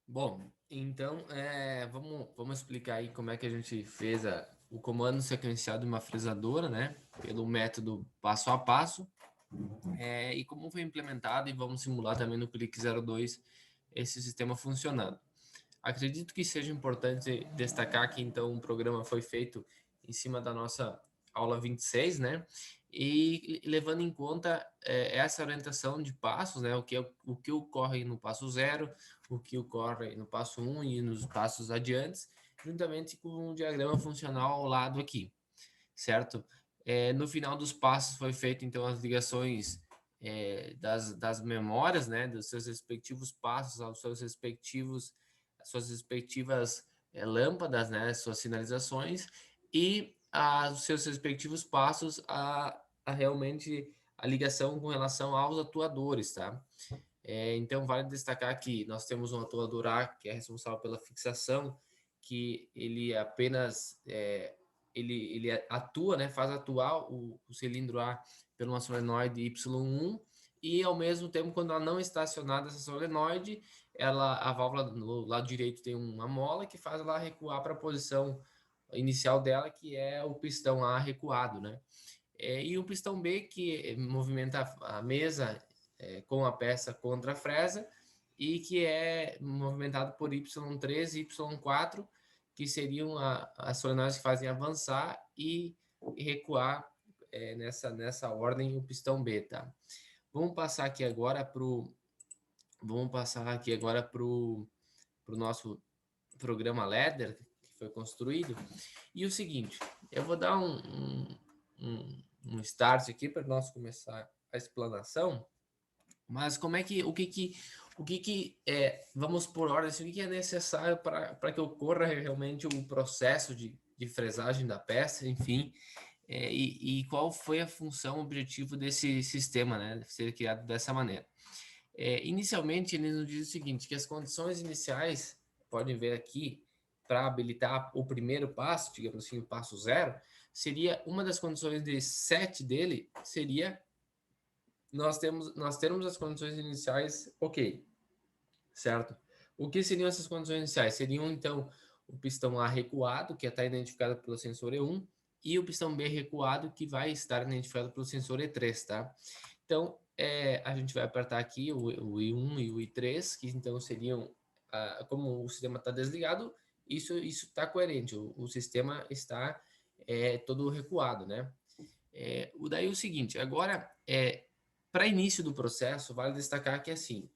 Bom, então vamos explicar aí como é que a gente fez o comando sequencial de uma fresadora, né? Pelo método passo a passo, e como foi implementado, e vamos simular também no Click 02 esse sistema funcionando. Acredito que seja importante destacar que então o programa foi feito em cima da nossa aula 26, né? E levando em conta essa orientação de passos, né? O que ocorre no passo zero, o que ocorre no passo um e nos passos adiantes, juntamente com o diagrama funcional ao lado aqui, certo? No final dos passos foi feito então as ligações das memórias, né? Dos seus respectivos passos aos seus respectivos as suas respectivas lâmpadas, né, suas sinalizações e os seus respectivos passos a realmente a ligação com relação aos atuadores, tá? Então vale destacar que nós temos um atuador A que é responsável pela fixação, que ele apenas ele atua, né, faz atuar o cilindro A pelo uma solenoide Y1 e ao mesmo tempo quando ela não está acionada essa solenoide, a válvula no lado direito tem uma mola que faz ela recuar para a posição inicial dela, que é o pistão A recuado, né? E o pistão B que movimenta a mesa com a peça contra a fresa e que é movimentado por Y3 e Y4, que seriam as solenoides que fazem avançar e recuar nessa ordem o pistão B, tá? Vamos passar aqui agora para o nosso programa LEDER que foi construído. E o seguinte, eu vou dar um start aqui para nós começar a explanação, mas vamos por ordem, assim, o que é necessário para que ocorra realmente o processo de fresagem da peça, enfim, e qual foi a função, o objetivo desse sistema, né, ser criado dessa maneira. Inicialmente, ele nos diz o seguinte, que as condições iniciais, podem ver aqui, para habilitar o primeiro passo, digamos assim, o passo zero, seria uma das condições de set dele, seria nós termos as condições iniciais ok, certo? O que seriam essas condições iniciais? Seriam, então, o pistão A recuado, que está identificado pelo sensor E1, e o pistão B recuado, que vai estar identificado pelo sensor E3, tá? Então, a gente vai apertar aqui o I1 e o I3, que então seriam, como o sistema está desligado, isso está coerente, o sistema está todo recuado, né? Daí o seguinte, agora, para início do processo, vale destacar que assim,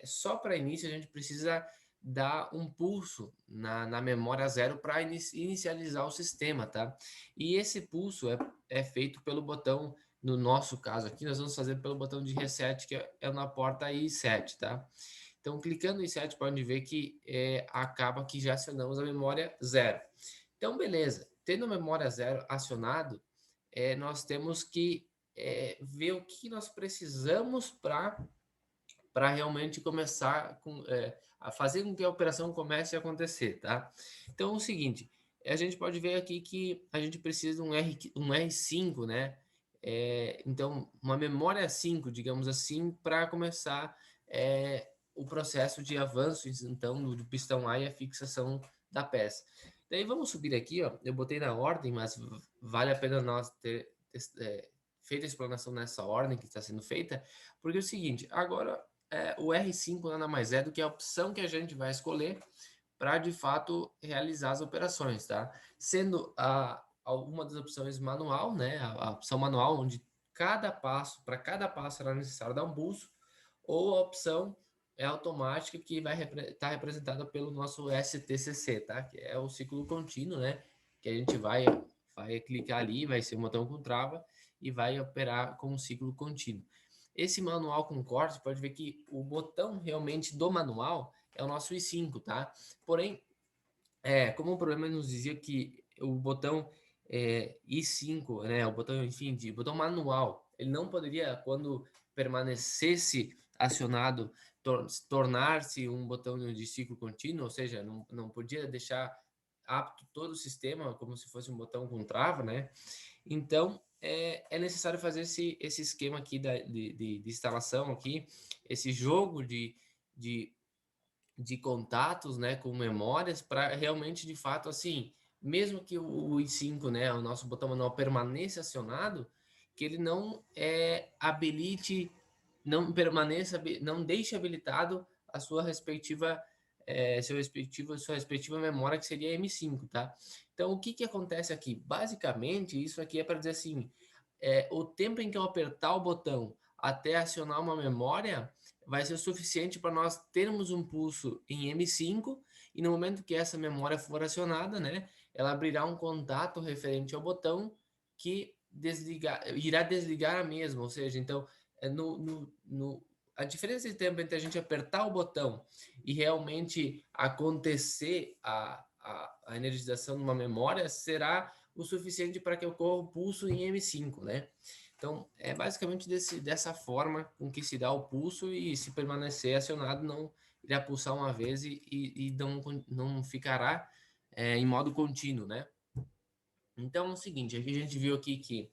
só para início a gente precisa dar um pulso na memória zero para inicializar o sistema, tá? E esse pulso é feito pelo botão, no nosso caso aqui, nós vamos fazer pelo botão de reset, que é na porta I7, tá? Então, clicando em I7, pode ver que acaba que já acionamos a memória zero. Então, beleza. Tendo a memória zero acionado, nós temos que ver o que nós precisamos para realmente começar a fazer com que a operação comece a acontecer, tá? Então, é o seguinte, a gente pode ver aqui que a gente precisa de um R5, né? Então, uma memória 5, digamos assim, para começar o processo de avanço, então, do pistão A e a fixação da peça. Daí, vamos subir aqui, ó, eu botei na ordem, mas vale a pena nós ter feito a explanação nessa ordem que está sendo feita, porque é o seguinte, agora o R5 nada mais é do que a opção que a gente vai escolher para, de fato, realizar as operações, tá? Sendo alguma das opções manual, né? A opção manual, onde para cada passo será necessário dar um pulso, ou a opção automática, que vai estar representada pelo nosso STCC, tá? Que é o ciclo contínuo, né? Que a gente vai clicar ali, vai ser um botão com trava e vai operar com um ciclo contínuo. Esse manual com corte, pode ver que o botão realmente do manual é o nosso I5, tá? Porém, como o problema nos dizia que o botão I5, né, o botão, enfim, de botão manual, ele não poderia, quando permanecesse acionado, tornar-se um botão de ciclo contínuo, ou seja, não podia deixar apto todo o sistema como se fosse um botão com trava, né? Então, é necessário fazer esse esquema aqui de instalação aqui, esse jogo de de contatos, né, com memórias, para realmente, de fato, assim, mesmo que o i5, né, o nosso botão manual permaneça acionado, que ele não habilite, não permaneça, não deixe habilitado a sua respectiva, sua respectiva memória, que seria M5, tá? Então, o que que acontece aqui? Basicamente, isso aqui é para dizer assim, o tempo em que eu apertar o botão até acionar uma memória vai ser o suficiente para nós termos um pulso em M5 e no momento que essa memória for acionada, né, ela abrirá um contato referente ao botão que irá desligar a mesma, ou seja, então a diferença de tempo entre a gente apertar o botão e realmente acontecer a energização de uma memória será o suficiente para que ocorra o pulso em M5, né? Então, é basicamente dessa forma com que se dá o pulso e se permanecer acionado, não irá pulsar uma vez e não ficará em modo contínuo, né? Então, é o seguinte, aqui a gente viu aqui que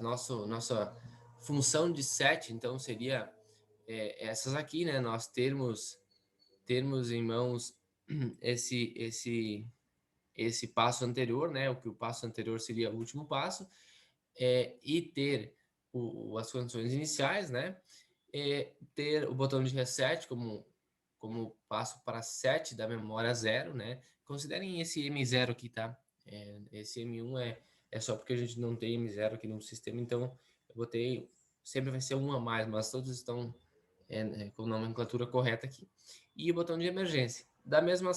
nossa função de set, então, seria essas aqui, né? Nós termos em mãos esse passo anterior, né? O que o passo anterior seria o último passo, e ter as condições iniciais, né? Ter o botão de reset como passo para set da memória zero, né? Considerem esse M0 aqui, tá? Esse M1 é só porque a gente não tem M0 aqui no sistema, então eu botei, sempre vai ser um a mais, mas todos estão com a nomenclatura correta aqui. E o botão de emergência. Da mesma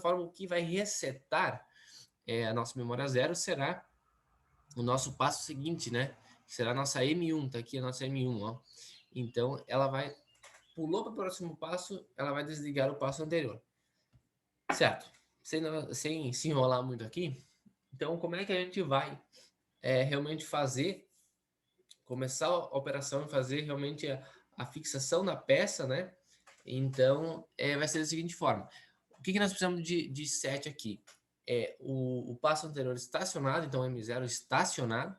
forma, o que vai resetar a nossa memória zero será o nosso passo seguinte, né? Que será a nossa M1, tá aqui a nossa M1, ó. Então, ela pulou para o próximo passo, ela vai desligar o passo anterior. Certo? Sem se enrolar muito aqui, então como é que a gente vai realmente começar a operação e fazer realmente a fixação da peça, né? Então, vai ser da seguinte forma. O que nós precisamos de set aqui? O passo anterior estacionado, então M0 estacionado,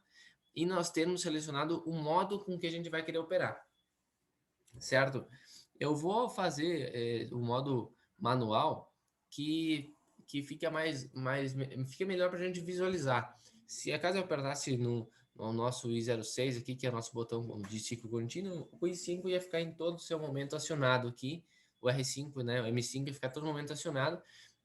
e nós temos selecionado o modo com que a gente vai querer operar, certo? Eu vou fazer o modo manual que fica melhor para a gente visualizar. Se acaso eu apertasse no nosso i06 aqui, que é o nosso botão de ciclo contínuo, o i5 ia ficar em todo o seu momento acionado aqui, o R5, né, o M5 ia ficar todo momento acionado,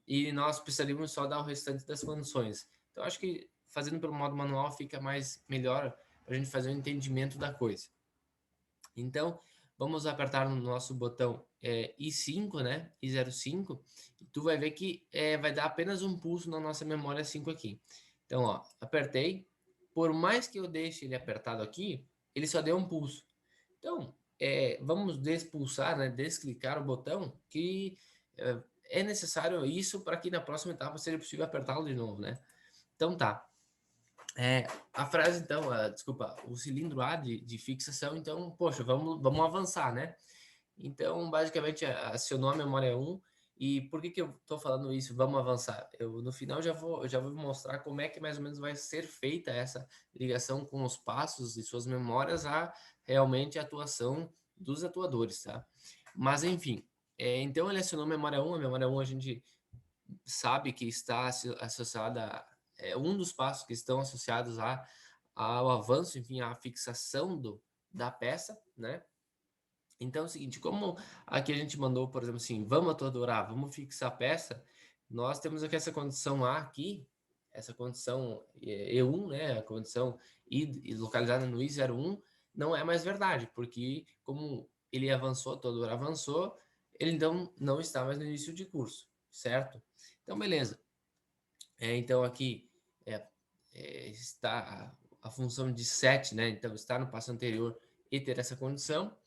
e nós precisaríamos só dar o restante das condições. Então, acho que fazendo pelo modo manual fica melhor para a gente fazer o entendimento da coisa. Então, vamos apertar no nosso botão I5, né? I05, e tu vai ver que vai dar apenas um pulso na nossa memória 5 aqui. Então, ó, apertei. Por mais que eu deixe ele apertado aqui, ele só deu um pulso. Então, vamos despulsar, né? Desclicar o botão, que é necessário isso para que na próxima etapa seja possível apertá-lo de novo, né? Então, tá. A frase, então, desculpa, o cilindro A de fixação, então, poxa, vamos avançar, né? Então, basicamente, acionou a memória 1. E por que eu estou falando isso? Vamos avançar. No final já vou mostrar como é que mais ou menos vai ser feita essa ligação com os passos e suas memórias a realmente a atuação dos atuadores, tá? Mas, enfim, então ele acionou a memória 1. A memória 1 a gente sabe que está associada, um dos passos que estão associados ao avanço, enfim, à fixação da peça, né? Então é o seguinte, como aqui a gente mandou, por exemplo, assim, vamos atodorar, vamos fixar a peça, nós temos aqui essa condição A aqui, essa condição E1, né, a condição I localizada no I01, não é mais verdade, porque como ele avançou, todo avançou, ele então não está mais no início de curso, certo? Então, beleza. Então, aqui está a função de set, né? Então, está no passo anterior e ter essa condição.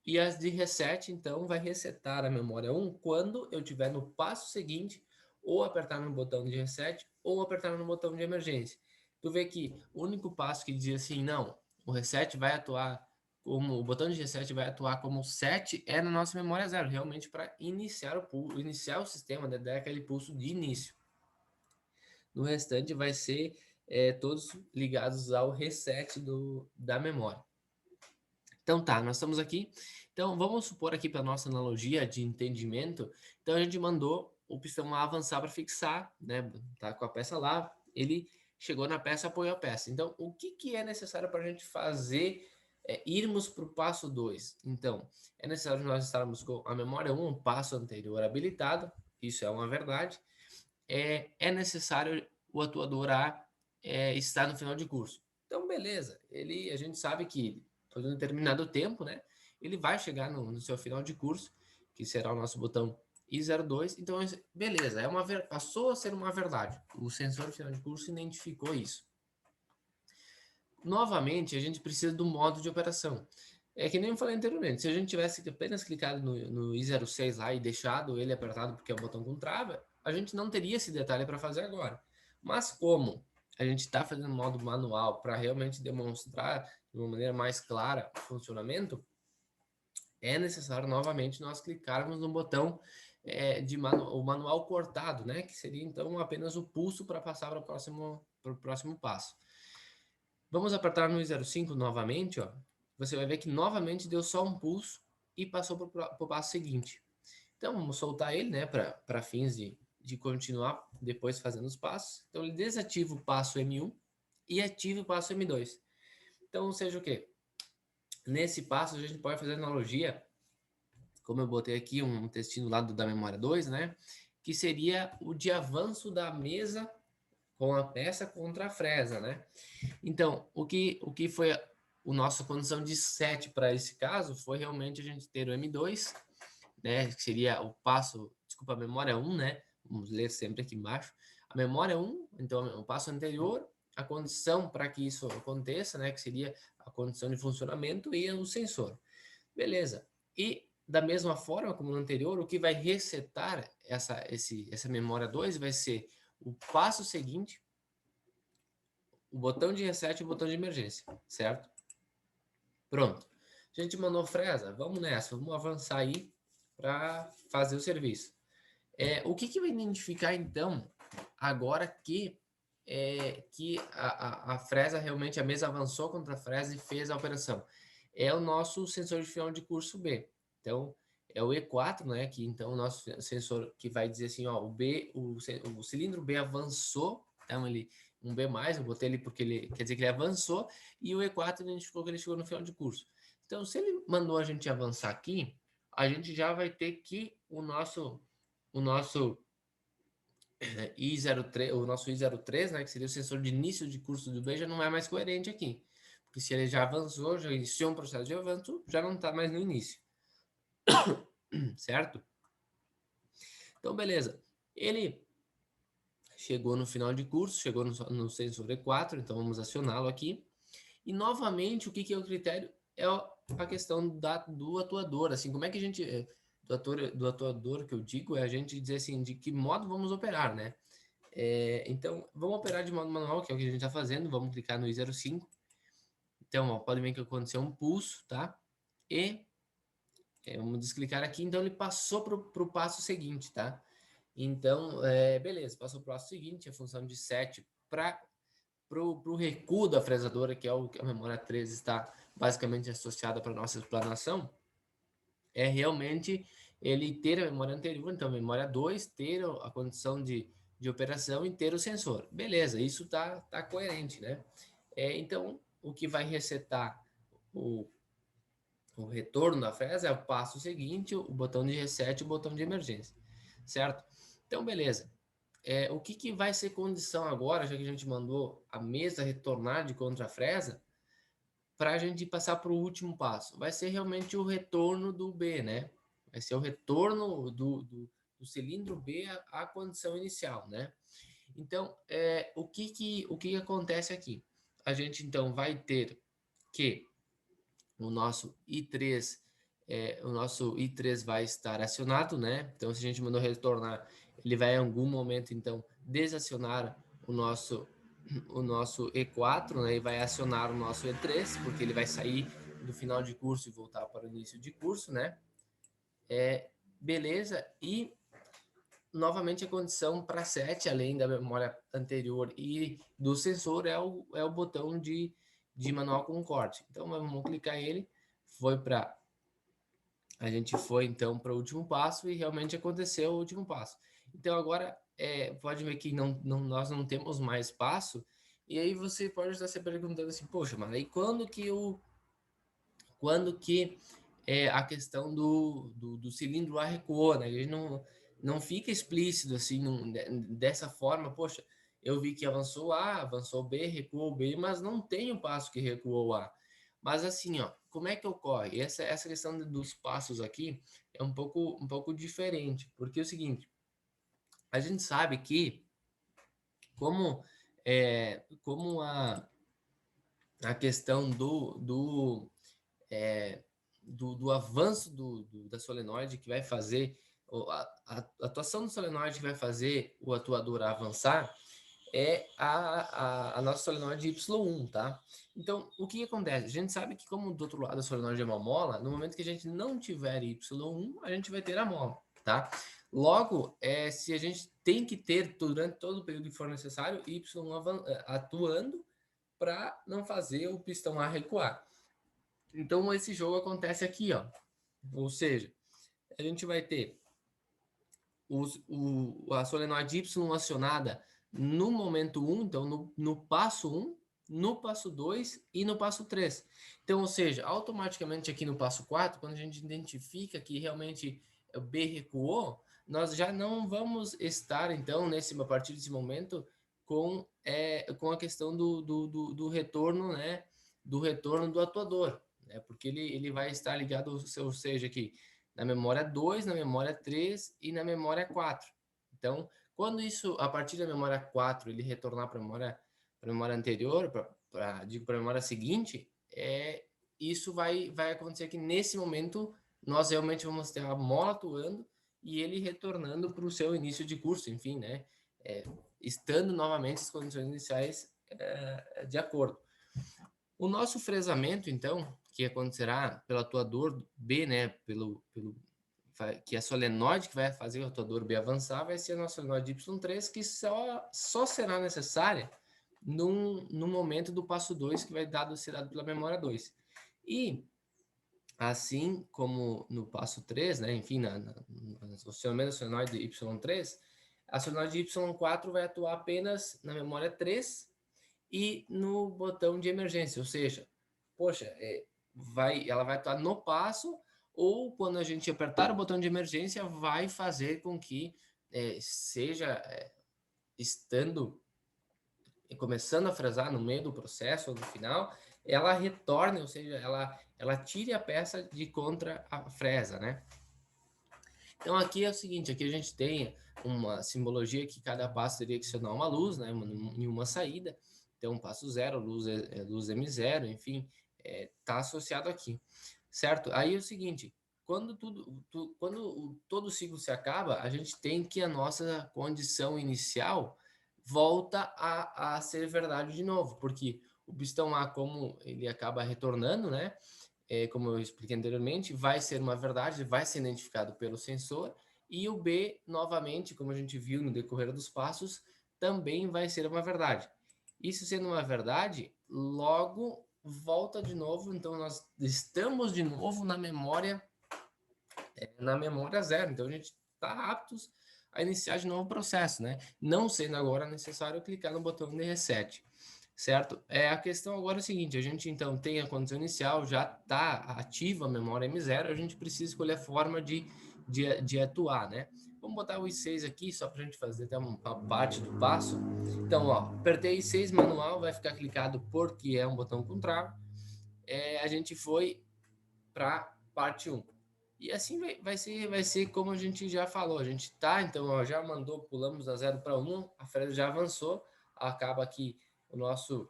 E as de reset, então, vai resetar a memória 1 quando eu estiver no passo seguinte, ou apertar no botão de reset, ou apertar no botão de emergência. Tu vê que o único passo que dizia assim, não, o reset vai atuar o botão de reset vai atuar como set na nossa memória zero, realmente para iniciar o sistema, né, dar aquele pulso de início. No restante vai ser todos ligados ao reset da memória. Então tá, nós estamos aqui. Então vamos supor aqui para nossa analogia de entendimento, então a gente mandou o pistão lá avançar para fixar, né? Tá com a peça lá, ele chegou na peça, apoiou a peça. Então o que que é necessário para a gente fazer, irmos para o passo 2? Então é necessário nós estarmos com a memória um passo anterior habilitado, isso é uma verdade. É necessário o atuador A estar no final de curso. Então, beleza, a gente sabe que por um determinado tempo, né, ele vai chegar no seu final de curso, que será o nosso botão I02. Então, beleza, passou a ser uma verdade. O sensor de final de curso identificou isso. Novamente, a gente precisa do modo de operação. É que nem eu falei anteriormente, se a gente tivesse apenas clicado no I06 lá e deixado ele apertado porque é um botão com trava, a gente não teria esse detalhe para fazer agora. Mas como a gente está fazendo modo manual para realmente demonstrar de uma maneira mais clara o funcionamento, é necessário novamente nós clicarmos no botão o manual cortado, né? Que seria então apenas o pulso para passar para o próximo passo. Vamos apertar no I05 novamente, ó. Você vai ver que novamente deu só um pulso e passou para o passo seguinte. Então, vamos soltar ele, né, para fins de continuar depois fazendo os passos. Então, ele desativa o passo M1 e ativa o passo M2. Então, seja o quê? Nesse passo, a gente pode fazer analogia, como eu botei aqui um textinho do lado da memória 2, né, que seria o de avanço da mesa com a peça contra a fresa, né? Então, o que foi a nossa condição de set para esse caso foi realmente a gente ter o M2, né, que seria o passo, desculpa, a memória 1, né? Vamos ler sempre aqui embaixo. A memória 1, então o passo anterior, a condição para que isso aconteça, né, que seria a condição de funcionamento e o sensor. Beleza. E da mesma forma como no anterior, o que vai resetar essa memória 2 vai ser o passo seguinte, o botão de reset e o botão de emergência, certo? Pronto. A gente mandou fresa, vamos nessa, vamos avançar aí para fazer o serviço. O que vai identificar então, agora que a fresa realmente, a mesa avançou contra a fresa e fez a operação? É o nosso sensor de final de curso B. Então, é o E4, né? Que então o nosso sensor que vai dizer assim, ó, o cilindro B avançou, então um B+, eu botei ele porque ele quer dizer que ele avançou, e o E4 identificou que ele chegou no final de curso. Então, se ele mandou a gente avançar aqui, a gente já vai ter que o nosso I03, o nosso I03, né, que seria o sensor de início de curso do B, já não é mais coerente aqui. Porque se ele já avançou, já iniciou um processo de avanço, já não está mais no início. Certo? Então, beleza. Ele chegou no final de curso, chegou no sensor E4, então vamos acioná-lo aqui. E, novamente, o que é o critério? É a questão do atuador. Assim, como é que a gente... do atuador que eu digo é a gente dizer assim, de que modo vamos operar, né? Então, vamos operar de modo manual, que é o que a gente está fazendo. Vamos clicar no I05. Então, ó, pode ver que aconteceu um pulso, tá? E vamos desclicar aqui. Então, ele passou para o passo seguinte, tá? Então, beleza, passou para o passo seguinte, a função de set para o recuo da fresadora, que é o que a memória 13 está basicamente associada para nossa explanação, é realmente ele ter a memória anterior, então a memória 2, ter a condição de operação e ter o sensor. Beleza, isso tá coerente, né? Então, o que vai resetar o retorno da fresa é o passo seguinte, o botão de reset e o botão de emergência, certo? Então, beleza. O que vai ser condição agora, já que a gente mandou a mesa retornar de contra a fresa, para a gente passar para o último passo? Vai ser realmente o retorno do B, né? Vai ser o retorno do cilindro B à condição inicial, né? Então, o que acontece aqui? A gente, então, vai ter que o nosso I3 vai estar acionado, né? Então, se a gente mandou retornar, ele vai em algum momento, então, desacionar o nosso E4, né? E vai acionar o nosso E3, porque ele vai sair do final de curso e voltar para o início de curso, né? Beleza. E, novamente, a condição para 7, além da memória anterior e do sensor, é o botão de manual com corte. Então, vamos clicar ele, a gente foi então para o último passo e realmente aconteceu o último passo. Então agora pode ver que nós não temos mais passo, e aí você pode estar se perguntando assim, poxa, mas aí quando que a questão do cilindro A recuou, né? Ele não fica explícito assim dessa forma, poxa, eu vi que avançou A, avançou B, recuou B, mas não tem o passo que recuou A. Mas assim, ó, como é que ocorre? Essa questão dos passos aqui é um pouco diferente, porque é o seguinte, a gente sabe que como, como a questão é, do avanço da solenoide que vai fazer, a atuação do solenoide que vai fazer o atuador avançar, é a nossa solenoide Y1, tá? Então, o que acontece? A gente sabe que como do outro lado a solenoide é uma mola, no momento que a gente não tiver Y1, a gente vai ter a mola, tá? Logo, se a gente tem que ter durante todo o período que for necessário, Y1 atuando para não fazer o pistão A recuar. Então, esse jogo acontece aqui, ó. Ou seja, a gente vai ter a solenoide Y acionada no momento 1, então no passo 1, no passo 2 e no passo 3. Então, ou seja, automaticamente aqui no passo 4, quando a gente identifica que realmente o B recuou, nós já não vamos estar, então, a partir desse momento, com a questão do retorno, né? Do retorno do atuador, né? Porque ele vai estar ligado, ou seja, aqui na memória 2, na memória 3 e na memória 4. Então, quando isso, a partir da memória 4, ele retornar para a memória anterior, para a memória seguinte, isso vai acontecer que nesse momento nós realmente vamos ter a mola atuando e ele retornando para o seu início de curso, enfim, né? Estando novamente as condições iniciais de acordo. O nosso fresamento, então, que acontecerá pelo atuador B, né, que é a solenoide que vai fazer o atuador B avançar, vai ser a nossa solenoide Y3, que só será necessária no momento do passo 2, que vai ser dado pela memória 2. E, assim como no passo 3, né, enfim, no acionamento da solenoide Y3, a solenoide Y4 vai atuar apenas na memória 3 e no botão de emergência, ou seja, poxa, ela vai atuar no passo, ou quando a gente apertar o botão de emergência, vai fazer com que seja estando começando a fresar no meio do processo ou no final, ela retorne, ou seja, ela tire a peça de contra a fresa, né? Então aqui é o seguinte, aqui a gente tem uma simbologia que cada passo teria que acionar uma luz, né, em uma saída. Então passo 0, luz M0, enfim, tá associado aqui, certo? Aí é o seguinte, quando todo o ciclo se acaba, a gente tem que a nossa condição inicial volta a ser verdade de novo, porque o pistão A, como ele acaba retornando, né? Como eu expliquei anteriormente, vai ser uma verdade, vai ser identificado pelo sensor, e o B, novamente, como a gente viu no decorrer dos passos, também vai ser uma verdade. Isso sendo uma verdade, logo volta de novo, então nós estamos de novo na memória 0, então a gente está aptos a iniciar de novo o processo, né? Não sendo agora necessário clicar no botão de reset, certo? A questão agora é o seguinte, a gente então tem a condição inicial, já está ativa a memória M0, a gente precisa escolher a forma de atuar, né? Vamos botar o I6 aqui, só para a gente fazer até uma parte do passo. Então, ó, apertei I6 manual, vai ficar clicado porque é um botão com trava. A gente foi para parte 1. E assim vai ser como a gente já falou. A gente tá, então, ó, já mandou, pulamos da 0 para 1, a fresa já avançou, acaba que o nosso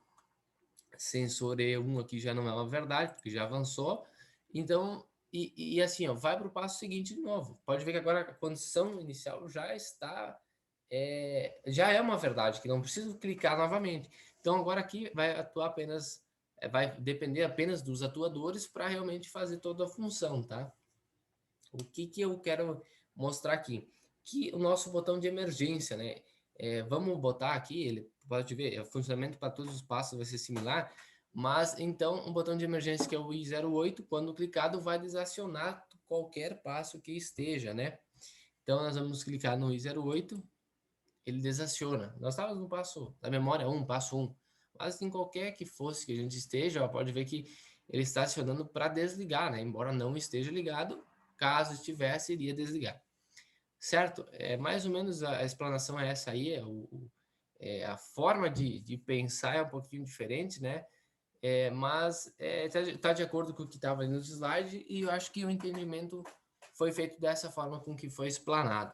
sensor E1 aqui já não é uma verdade, porque já avançou. Então, e assim, ó, vai para o passo seguinte de novo. Pode ver que agora a condição inicial já está, já é uma verdade, que não preciso clicar novamente. Então, agora aqui vai atuar apenas, vai depender apenas dos atuadores para realmente fazer toda a função, tá? O que eu quero mostrar aqui? Que o nosso botão de emergência, né? Vamos botar aqui, ele pode ver, o funcionamento para todos os passos vai ser similar. Mas então, um botão de emergência que é o I08, quando clicado, vai desacionar qualquer passo que esteja, né? Então, nós vamos clicar no I08, ele desaciona. Nós estávamos no passo da memória 1, passo 1. Mas em qualquer que fosse que a gente esteja, ó, pode ver que ele está acionando para desligar, né? Embora não esteja ligado, caso estivesse, iria desligar. Certo? É, mais ou menos a explanação é essa aí, a forma de pensar é um pouquinho diferente, né? Mas tá de acordo com o que estava ali no slide e eu acho que o entendimento foi feito dessa forma com que foi explanado.